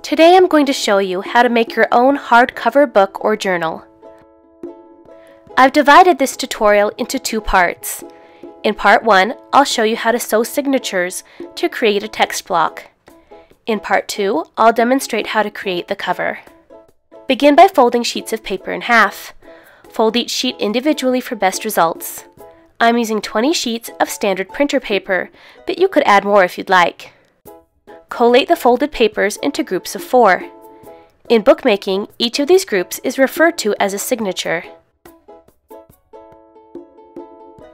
Today I'm going to show you how to make your own hardcover book or journal. I've divided this tutorial into two parts. In part 1, I'll show you how to sew signatures to create a text block. In part 2, I'll demonstrate how to create the cover. Begin by folding sheets of paper in half. Fold each sheet individually for best results. I'm using 20 sheets of standard printer paper, but you could add more if you'd like. Collate the folded papers into groups of 4. In bookmaking, each of these groups is referred to as a signature.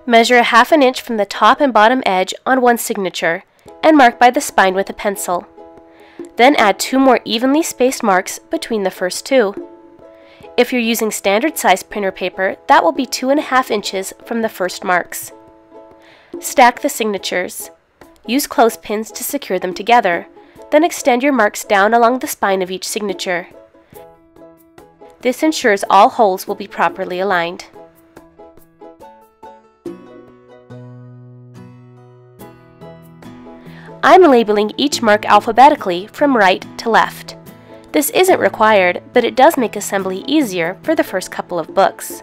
Measure a half an inch from the top and bottom edge on one signature and mark by the spine with a pencil. Then add 2 more evenly spaced marks between the first 2. If you're using standard size printer paper, that will be 2.5 inches from the first marks. Stack the signatures. Use clothespins to secure them together, then extend your marks down along the spine of each signature. This ensures all holes will be properly aligned. I'm labeling each mark alphabetically from right to left. This isn't required, but it does make assembly easier for the first couple of books.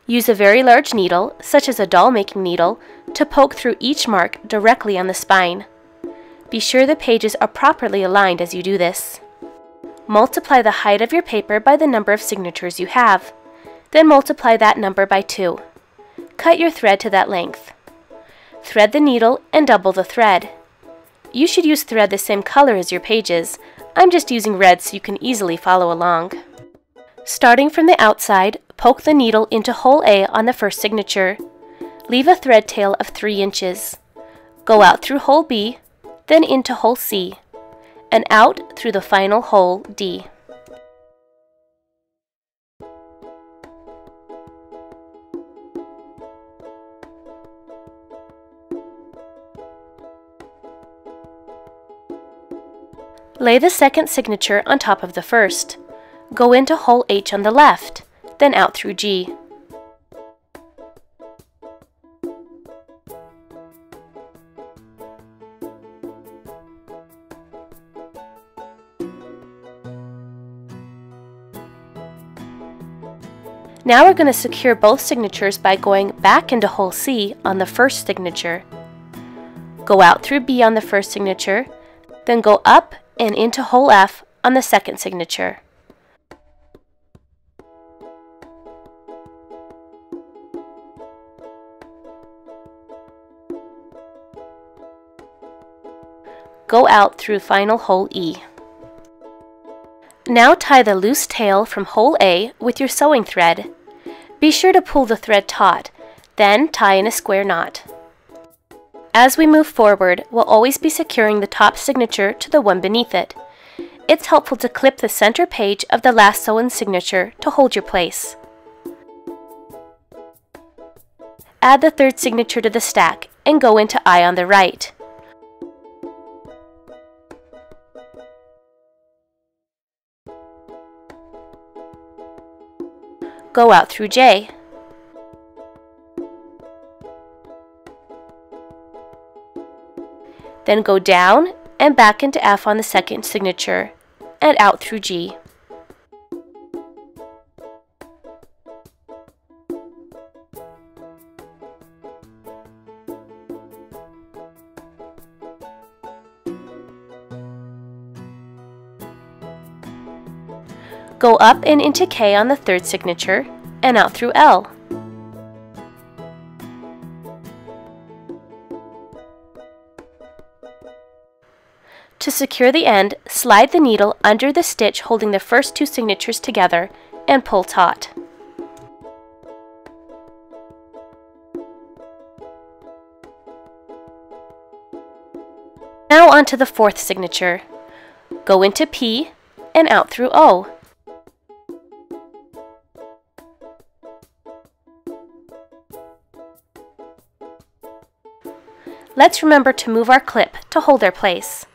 Use a very large needle, such as a doll-making needle, to poke through each mark directly on the spine. Be sure the pages are properly aligned as you do this. Multiply the height of your paper by the number of signatures you have. Then multiply that number by 2. Cut your thread to that length. Thread the needle and double the thread. You should use thread the same color as your pages. I'm just using red so you can easily follow along. Starting from the outside, poke the needle into hole A on the first signature. Leave a thread tail of 3 inches. Go out through hole B, then into hole C, and out through the final hole D. Lay the second signature on top of the first. Go into hole H on the left, then out through G. Now we're going to secure both signatures by going back into hole C on the first signature. Go out through B on the first signature, then go up and into hole F on the second signature. Go out through final hole E. Now tie the loose tail from hole A with your sewing thread. Be sure to pull the thread taut, then tie in a square knot. As we move forward, we'll always be securing the top signature to the one beneath it. It's helpful to clip the center page of the last sewn signature to hold your place. Add the third signature to the stack and go into I on the right. Go out through J. Then go down and back into F on the second signature, and out through G. Go up and into K on the third signature, and out through L. To secure the end, slide the needle under the stitch holding the first 2 signatures together and pull taut. Now onto the fourth signature. Go into P and out through O. Let's remember to move our clip to hold our place.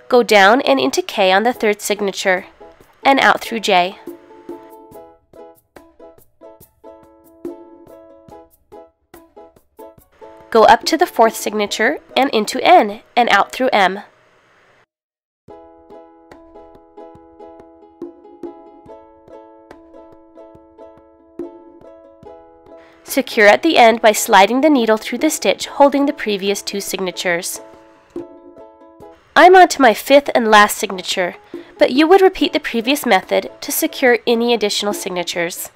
Go down and into K on the third signature, and out through J. Go up to the fourth signature and into N and out through M. Secure at the end by sliding the needle through the stitch holding the previous two signatures. I'm on to my fifth and last signature, but you would repeat the previous method to secure any additional signatures.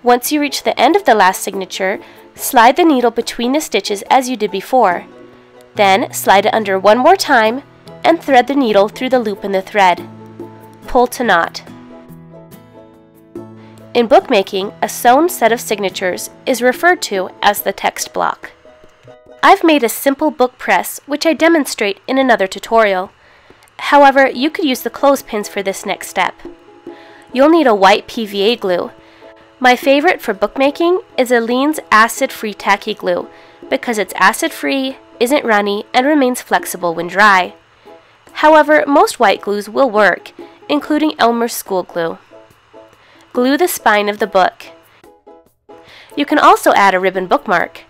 Once you reach the end of the last signature, slide the needle between the stitches as you did before. Then slide it under one more time and thread the needle through the loop in the thread. Pull to knot. In bookmaking, a sewn set of signatures is referred to as the text block. I've made a simple book press which I demonstrate in another tutorial. However, you could use the clothespins for this next step. You'll need a white PVA glue. My favorite for bookmaking is Aleene's acid-free tacky glue because it's acid-free, isn't runny, and remains flexible when dry. However, most white glues will work, including Elmer's school glue. Glue the spine of the book. You can also add a ribbon bookmark.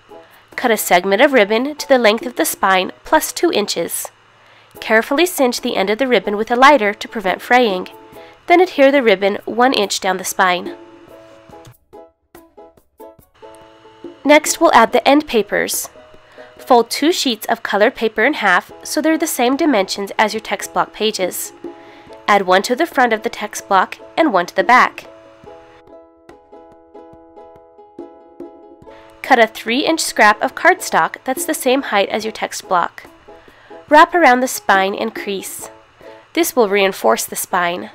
Cut a segment of ribbon to the length of the spine plus 2 inches. Carefully cinch the end of the ribbon with a lighter to prevent fraying. Then adhere the ribbon 1 inch down the spine. Next, we'll add the end papers. Fold 2 sheets of colored paper in half so they're the same dimensions as your text block pages. Add one to the front of the text block and one to the back. Cut a 3-inch scrap of cardstock that's the same height as your text block. Wrap around the spine and crease. This will reinforce the spine.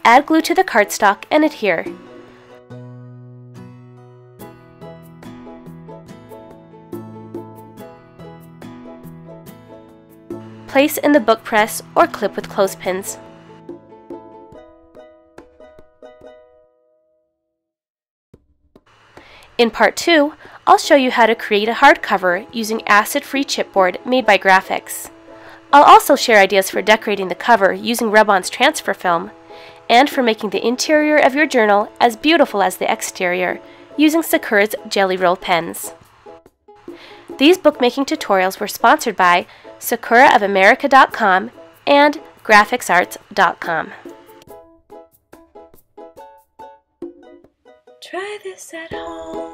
Add glue to the cardstock and adhere. Place in the book press or clip with clothespins. In part 2, I'll show you how to create a hardcover using acid-free chipboard made by Grafix. I'll also share ideas for decorating the cover using Rub-On's transfer film, and for making the interior of your journal as beautiful as the exterior using Sakura's Jelly Roll pens. These bookmaking tutorials were sponsored by SakuraofAmerica.com and GrafixArts.com. Try this at home.